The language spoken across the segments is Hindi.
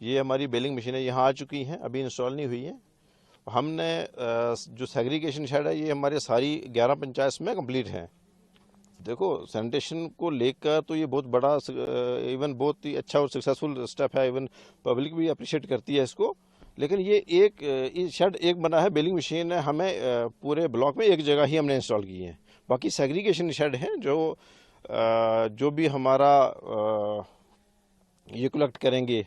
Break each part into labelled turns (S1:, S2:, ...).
S1: ये हमारी बेलिंग मशीनें यहाँ आ चुकी हैं, अभी इंस्टॉल नहीं हुई हैं। हमने जो सेग्रीगेशन शेड है ये हमारे सारी 11 पंचायत में कंप्लीट हैं। देखो सैनिटेशन को लेकर तो ये बहुत बड़ा इवन बहुत ही अच्छा और सक्सेसफुल स्टेप है, इवन पब्लिक भी अप्रिशिएट करती है इसको। लेकिन ये शेड एक बना है, बेलिंग मशीन है हमें पूरे ब्लॉक में एक जगह ही हमने इंस्टॉल की है। बाकी सेग्रीगेशन शेड हैं जो भी हमारा ये कलेक्ट करेंगे,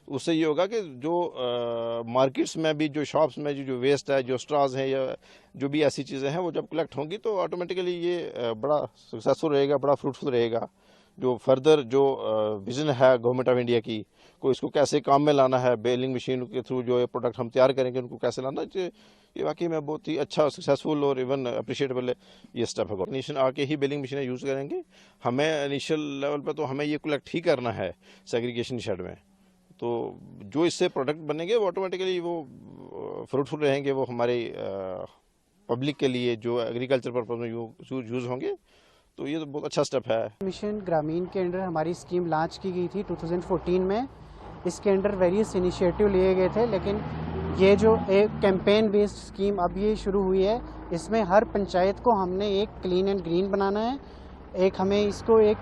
S1: उससे ये होगा कि जो मार्केट्स में भी, जो शॉप्स में जो वेस्ट है, जो स्ट्राज हैं या जो भी ऐसी चीज़ें हैं, वो जब कलेक्ट होंगी तो ऑटोमेटिकली ये बड़ा सक्सेसफुल रहेगा, बड़ा फ्रूटफुल रहेगा। जो फर्दर जो विज़न है गवर्नमेंट ऑफ इंडिया की, को इसको कैसे काम में लाना है, बेलिंग मशीन के थ्रू जो ये प्रोडक्ट हम तैयार करेंगे उनको कैसे लाना है, ये वाकई में बहुत ही अच्छा, सक्सेसफुल और इवन अप्रिशिएटेबल ये स्टेप है। टेक्नीशियन आके ही बेलिंग मशीनें यूज़ करेंगे। हमें इनिशियल लेवल पर तो हमें ये कलेक्ट ही करना है सेग्रीगेशन शेड में, तो जो इससे प्रोडक्ट बनेंगे वो ऑटोमेटिकली वो फ्रूटफुल रहेंगे, वो हमारे पब्लिक के लिए जो एग्रीकल्चर पर्पज में यूज़ होंगे। तो ये तो बहुत अच्छा स्टेप है।
S2: मिशन ग्रामीण के अंडर हमारी स्कीम लॉन्च की गई थी 2014 में। इसके अंडर वेरियस इनिशिएटिव लिए गए थे, लेकिन ये जो एक कैंपेन बेस्ड स्कीम अब ये शुरू हुई है, इसमें हर पंचायत को हमने एक क्लीन एंड ग्रीन बनाना है। एक हमें इसको एक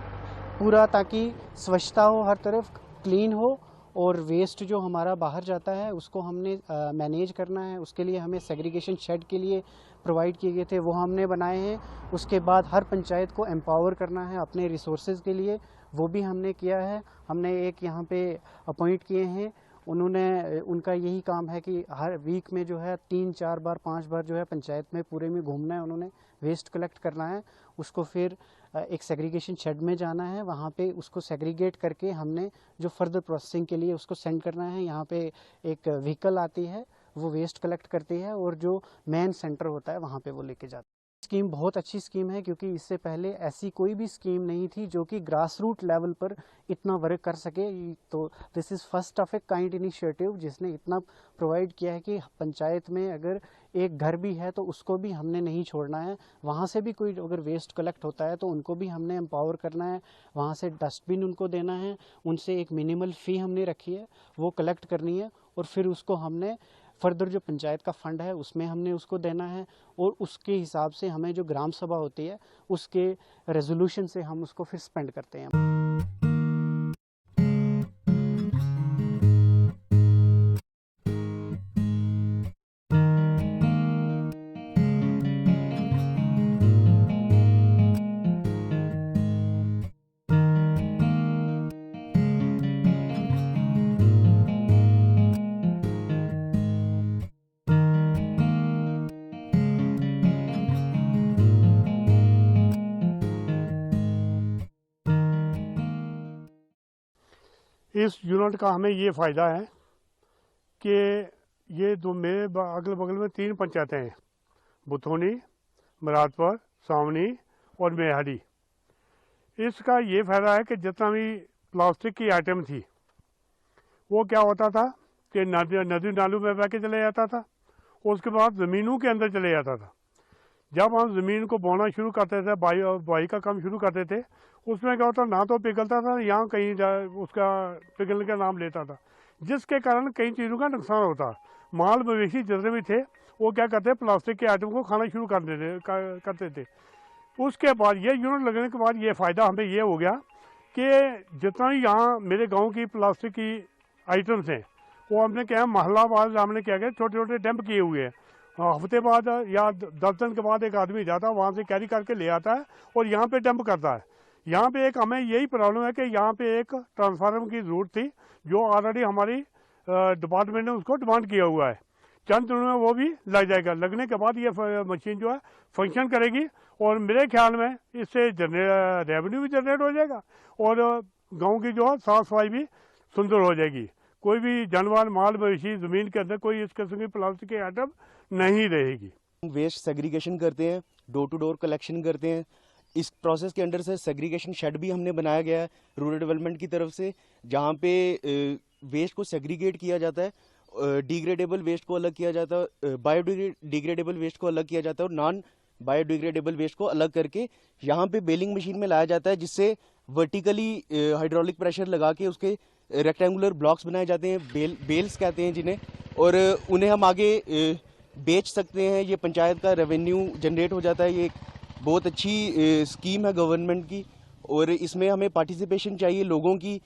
S2: पूरा, ताकि स्वच्छता हो, हर तरफ क्लीन हो, और वेस्ट जो हमारा बाहर जाता है उसको हमने मैनेज करना है। उसके लिए हमें सेग्रीगेशन शेड के लिए प्रोवाइड किए गए थे, वो हमने बनाए हैं। उसके बाद हर पंचायत को एम्पावर करना है अपने रिसोर्सेज के लिए, वो भी हमने किया है। हमने एक यहाँ पे अपॉइंट किए हैं, उनका यही काम है कि हर वीक में जो है 3-4 बार 5 बार जो है पंचायत में पूरे में घूमना है। उन्होंने वेस्ट कलेक्ट करना है, उसको फिर एक सेग्रीगेशन शेड में जाना है, वहाँ पे उसको सेग्रीगेट करके हमने जो फर्दर प्रोसेसिंग के लिए उसको सेंड करना है। यहाँ पे एक व्हीकल आती है, वो वेस्ट कलेक्ट करती है और जो मेन सेंटर होता है वहाँ पे वो लेके जाता है। स्कीम बहुत अच्छी स्कीम है, क्योंकि इससे पहले ऐसी कोई भी स्कीम नहीं थी जो कि ग्रास रूट लेवल पर इतना वर्क कर सके। तो this is first of a kind initiative जिसने इतना प्रोवाइड किया है कि पंचायत में अगर एक घर भी है तो उसको भी हमने नहीं छोड़ना है। वहाँ से भी कोई अगर वेस्ट कलेक्ट होता है तो उनको भी हमने एम्पावर करना है, वहाँ से डस्टबिन उनको देना है, उनसे एक मिनिमल फ़ी हमने रखी है, वो कलेक्ट करनी है, और फिर उसको हमने फर्दर जो पंचायत का फंड है उसमें हमने उसको देना है, और उसके हिसाब से हमें जो ग्राम सभा होती है उसके रेजोल्यूशन से हम उसको फिर स्पेंड करते हैं।
S3: इस यूनिट का हमें ये फ़ायदा है कि ये दो मेरे अगल बगल में 3 पंचायतें हैं, बुथोनी, मुरादपुर, सावनी और मेहाड़ी। इसका ये फ़ायदा है कि जितना भी प्लास्टिक की आइटम थी वो क्या होता था कि नदी नालों में बह के चले जाता था, उसके बाद ज़मीनों के अंदर चले जाता था। जब हम ज़मीन को बोना शुरू करते थे, बुआई का काम शुरू करते थे, उसमें क्या होता ना तो पिघलता था, यहाँ कहीं उसका पिघलने का नाम लेता था, जिसके कारण कई चीज़ों का नुकसान होता। माल मवेशी जितने भी थे वो क्या करते, प्लास्टिक के आइटम को खाना शुरू करते थे। उसके बाद ये यूनिट लगने के बाद ये फ़ायदा हमें ये हो गया कि जितना भी यहाँ मेरे गाँव की प्लास्टिक की आइटम्स हैं वो हमने क्या महल्ला वार हमने क्या किया, छोटे छोटे डंप किए हुए हैं। हफ्ते बाद या 10 दिन के बाद एक आदमी जाता है, वहाँ से कैरी करके ले आता है और यहाँ पे डंप करता है। यहाँ पे एक हमें यही प्रॉब्लम है कि यहाँ पे एक ट्रांसफार्मर की ज़रूरत थी, जो ऑलरेडी हमारी डिपार्टमेंट ने उसको डिमांड किया हुआ है। चंद दिनों में वो भी लग जाएगा। लगने के बाद ये मशीन जो है फंक्शन करेगी, और मेरे ख्याल में इससे रेवेन्यू भी जनरेट हो जाएगा और गाँव की जो है साफ सफाई भी सुंदर हो जाएगी। कोई भी जानवर, माल मवेशी ज़मीन के अंदर कोई इस किस्म की प्लास्टिक की आइटम नहीं रहेगी।
S4: वेस्ट सेग्रीगेशन करते हैं, डोर टू डोर कलेक्शन करते हैं। इस प्रोसेस के अंडर से सेग्रीगेशन शेड भी हमने बनाया गया है रूरल डेवलपमेंट की तरफ से, जहाँ पे वेस्ट को सेग्रीगेट किया जाता है। डिग्रेडेबल वेस्ट को अलग किया जाता है, बायोडिग्रेडेबल वेस्ट को अलग किया जाता है, और नॉन बायोडिग्रेडेबल वेस्ट को अलग करके यहाँ पे बेलिंग मशीन में लाया जाता है, जिससे वर्टिकली हाइड्रोलिक प्रेशर लगा के उसके रेक्टेंगुलर ब्लॉक्स बनाए जाते हैं, बेल्स कहते हैं जिन्हें, और उन्हें हम आगे बेच सकते हैं। ये पंचायत का रेवेन्यू जनरेट हो जाता है। ये एक बहुत अच्छी स्कीम है गवर्नमेंट की, और इसमें हमें पार्टिसिपेशन चाहिए लोगों की,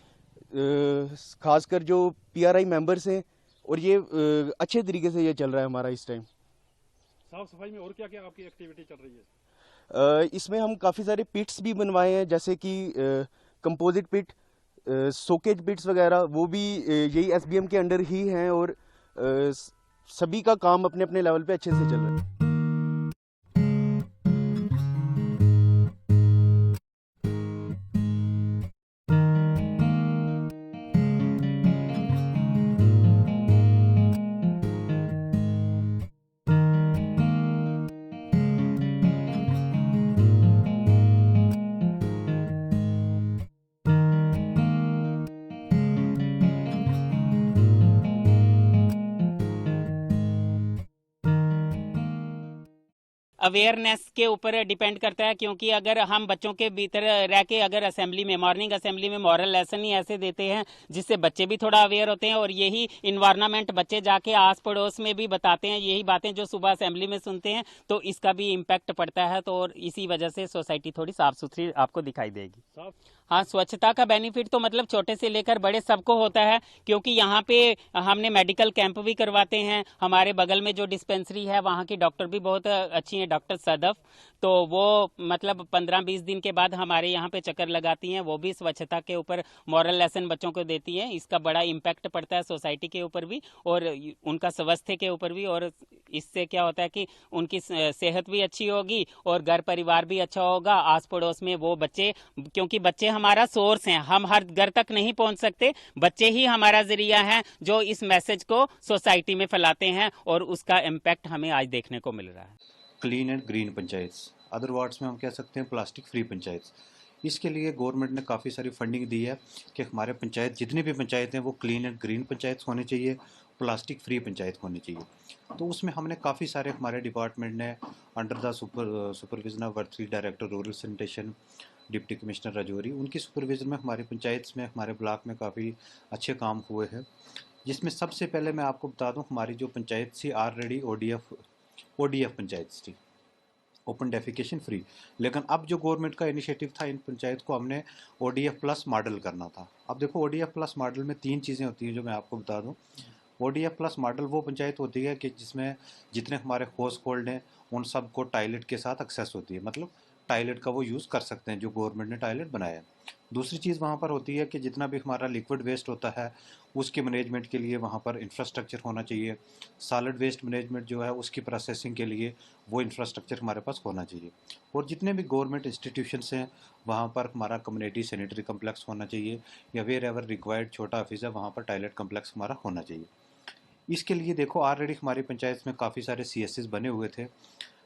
S4: खासकर जो पीआरआई मेंबर्स हैं, और ये अच्छे तरीके से ये चल रहा है हमारा इस टाइम।
S3: साफ सफाई में और क्या क्या आपकी एक्टिविटी चल रही है?
S4: इसमें हम काफ़ी सारे पिट्स भी बनवाए हैं, जैसे कि कंपोजिट पिट, सोकेज पिट्स वगैरह, वो भी यही एसबीएम के अंडर ही हैं, और सभी का काम अपने अपने लेवल पे अच्छे से चल रहा है।
S5: अवेयरनेस के ऊपर डिपेंड करता है, क्योंकि अगर हम बच्चों के भीतर रह के अगर असेंबली में, मॉर्निंग असेंबली में मॉरल लेसन ही ऐसे देते हैं जिससे बच्चे भी थोड़ा अवेयर होते हैं, और यही इन्वायरमेंट बच्चे जाके आस पड़ोस में भी बताते हैं यही बातें जो सुबह असेंबली में सुनते हैं, तो इसका भी इम्पैक्ट पड़ता है। तो और इसी वजह से सोसाइटी थोड़ी साफ सुथरी आपको दिखाई देगी। हाँ, स्वच्छता का बेनिफिट तो मतलब छोटे से लेकर बड़े सबको होता है, क्योंकि यहाँ पे हमने मेडिकल कैंप भी करवाते हैं। हमारे बगल में जो डिस्पेंसरी है वहाँ की डॉक्टर भी बहुत अच्छी हैं, डॉक्टर सदफ, तो वो मतलब 15-20 दिन के बाद हमारे यहाँ पे चक्कर लगाती हैं। वो भी स्वच्छता के ऊपर मॉरल लेसन बच्चों को देती हैं। इसका बड़ा इम्पैक्ट पड़ता है सोसाइटी के ऊपर भी और उनका स्वास्थ्य के ऊपर भी, और इससे क्या होता है कि उनकी सेहत भी अच्छी होगी और घर परिवार भी अच्छा होगा। आस पड़ोस में वो बच्चे, क्योंकि बच्चे हमारा सोर्स हैं, हम हर घर तक नहीं पहुंच सकते, बच्चे ही हमारा जरिया है जो इस मैसेज को सोसाइटी में फैलाते हैं, और उसका इम्पैक्ट हमें आज देखने को मिल रहा है।
S6: Clean and green panchayat, other words में हम कह सकते हैं प्लास्टिक फ्री पंचायत। इसके लिए गवर्नमेंट ने काफ़ी सारी फंडिंग दी है कि हमारे पंचायत, जितनी भी पंचायत हैं वो क्लीन एंड ग्रीन पंचायत होनी चाहिए, प्लास्टिक फ्री पंचायत होनी चाहिए। तो उसमें हमने काफ़ी सारे, हमारे डिपार्टमेंट ने under the supervision of workforce director rural sanitation deputy commissioner Rajouri, उनकी सुपरविजन में हमारी पंचायत में, हमारे ब्लॉक में काफ़ी अच्छे काम हुए हैं। जिसमें सबसे पहले मैं आपको बता दूं, हमारी जो पंचायत थी ऑलरेडी ओडीएफ पंचायत थी, ओपन डेफिकेशन फ्री, लेकिन अब जो गवर्नमेंट का इनिशिएटिव था, इन पंचायत को हमने ओडीएफ प्लस मॉडल करना था। अब देखो, ओडीएफ प्लस मॉडल में 3 चीज़ें होती हैं जो मैं आपको बता दूं। ओडीएफ प्लस मॉडल वो पंचायत होती है कि जिसमें जितने हमारे हाउस होल्ड हैं उन सबको टॉयलेट के साथ एक्सेस होती है, मतलब टॉयलेट का वो यूज़ कर सकते हैं जो गवर्नमेंट ने टॉयलेट बनाया है। दूसरी चीज़ वहाँ पर होती है कि जितना भी हमारा लिक्विड वेस्ट होता है उसके मैनेजमेंट के लिए वहाँ पर इंफ्रास्ट्रक्चर होना चाहिए। सॉलिड वेस्ट मैनेजमेंट जो है उसकी प्रोसेसिंग के लिए वो इंफ्रास्ट्रक्चर हमारे पास होना चाहिए। और जितने भी गवर्नमेंट इंस्टीट्यूशंस हैं वहाँ पर हमारा कम्युनिटी सैनिटरी कम्प्लेक्स होना चाहिए, या वेयर एवर रिक्वायर्ड छोटा ऑफिस है वहाँ पर टॉयलेट कम्प्लेक्स हमारा होना चाहिए। इसके लिए देखो, ऑलरेडी हमारी पंचायत में काफ़ी सारे सीएसएस बने हुए थे,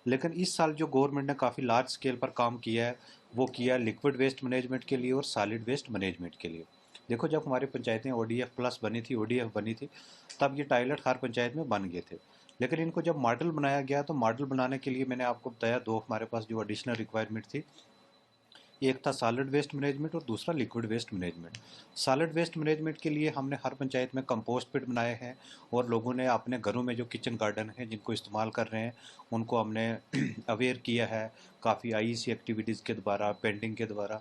S6: लेकिन इस साल जो गवर्नमेंट ने काफ़ी लार्ज स्केल पर काम किया है वो किया लिक्विड वेस्ट मैनेजमेंट के लिए और सॉलिड वेस्ट मैनेजमेंट के लिए। देखो, जब हमारी पंचायतें ओडीएफ प्लस बनी थी, ओडीएफ बनी थी, तब ये टॉयलेट हर पंचायत में बन गए थे। लेकिन इनको जब मॉडल बनाया गया तो मॉडल बनाने के लिए मैंने आपको बताया 2 हमारे पास जो एडिशनल रिक्वायरमेंट थी, एक था सॉलिड वेस्ट मैनेजमेंट और दूसरा liquid waste management. Solid waste management के लिए हमने हर पंचायत में कंपोस्ट पिट बनाए हैं, और लोगों ने अपने घरों में जो किचन गार्डन हैं जिनको इस्तेमाल कर रहे हैं उनको हमने अवेयर किया है काफ़ी आईईसी एक्टिविटीज़ के द्वारा, पेंटिंग के द्वारा,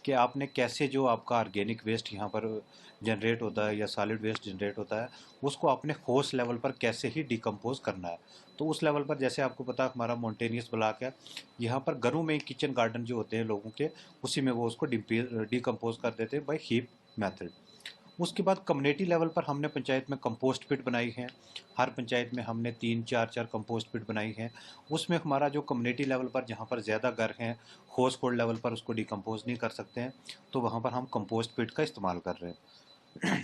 S6: कि आपने कैसे जो आपका ऑर्गेनिक वेस्ट यहाँ पर जनरेट होता है या सॉलिड वेस्ट जनरेट होता है उसको अपने होस्ट लेवल पर कैसे ही डिकम्पोज करना है। तो उस लेवल पर, जैसे आपको पता, हमारा मोन्टेनियस ब्लॉक है, यहाँ पर घरों में किचन गार्डन जो होते हैं लोगों के, उसी में वो उसको डिकम्पोज कर देते हैं बाय हीप मेथड। उसके बाद कम्युनिटी लेवल पर हमने पंचायत में कंपोस्ट पिट बनाई है। हर पंचायत में हमने 3-4 कंपोस्ट पिट बनाई हैं। उसमें हमारा जो कम्युनिटी लेवल पर, जहाँ पर ज़्यादा घर हैं, हाउस होल्ड लेवल पर उसको डिकम्पोज नहीं कर सकते हैं, तो वहाँ पर हम कंपोस्ट पिट का इस्तेमाल कर रहे हैं।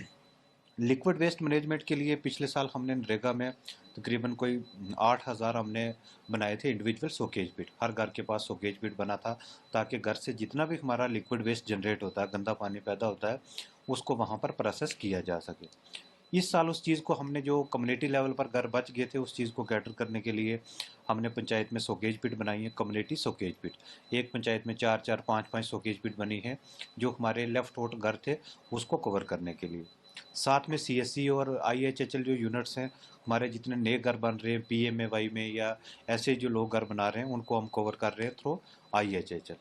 S6: लिक्विड वेस्ट मैनेजमेंट के लिए पिछले साल हमने नरेगा में तकरीबन कोई 8,000 हमने बनाए थे इंडिविजुअल सोकेज पिट। हर घर के पास सोकेज पिट बना था, ताकि घर से जितना भी हमारा लिक्विड वेस्ट जनरेट होता है, गंदा पानी पैदा होता है, उसको वहाँ पर प्रोसेस किया जा सके। इस साल उस चीज़ को हमने जो कम्युनिटी लेवल पर घर बच गए थे उस चीज़ को कैटर करने के लिए हमने पंचायत में सोकेज पिट बनाई है, कम्युनिटी सोकेज पिट। एक पंचायत में 4-4, 5-5 सोकेज पिट बनी है जो हमारे लेफ्ट आउट घर थे उसको कवर करने के लिए। साथ में CSC और IHHL जो यूनिट्स हैं, हमारे जितने नए घर बन रहे हैं PMAY में या ऐसे जो लोग घर बना रहे हैं उनको हम कवर कर रहे हैं थ्रू IHHL।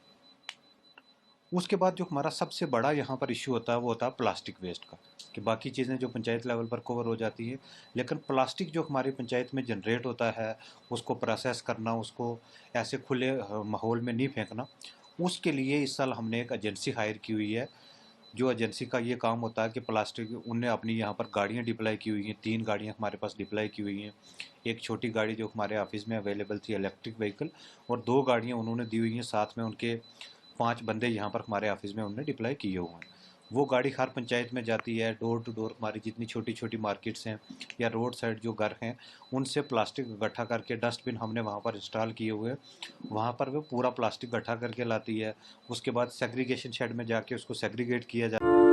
S6: उसके बाद जो हमारा सबसे बड़ा यहाँ पर इश्यू होता है वो होता है प्लास्टिक वेस्ट का, कि बाकी चीज़ें जो पंचायत लेवल पर कवर हो जाती है, लेकिन प्लास्टिक जो हमारी पंचायत में जनरेट होता है उसको प्रोसेस करना, उसको ऐसे खुले माहौल में नहीं फेंकना, उसके लिए इस साल हमने एक एजेंसी हायर की हुई है। जो एजेंसी का ये काम होता है कि प्लास्टिक उनने अपनी यहाँ पर गाड़ियाँ डिप्लाई की हुई हैं, 3 गाड़ियाँ हमारे पास डिप्लाई की हुई हैं। एक छोटी गाड़ी जो हमारे ऑफिस में अवेलेबल थी इलेक्ट्रिक व्हीकल, और 2 गाड़ियाँ उन्होंने दी हुई हैं, साथ में उनके 5 बंदे यहाँ पर हमारे ऑफिस में उन्होंने डिप्लाई किए हुए हैं। वो गाड़ी हर पंचायत में जाती है, डोर टू डोर हमारी जितनी छोटी छोटी मार्केट्स हैं या रोड साइड जो घर हैं उनसे प्लास्टिक इकट्ठा करके, डस्टबिन हमने वहाँ पर इंस्टॉल किए हुए हैं, वहाँ पर वो पूरा प्लास्टिक इकट्ठा करके लाती है। उसके बाद सेग्रीगेशन शेड में जाके उसको सेग्रीगेट किया जाता है।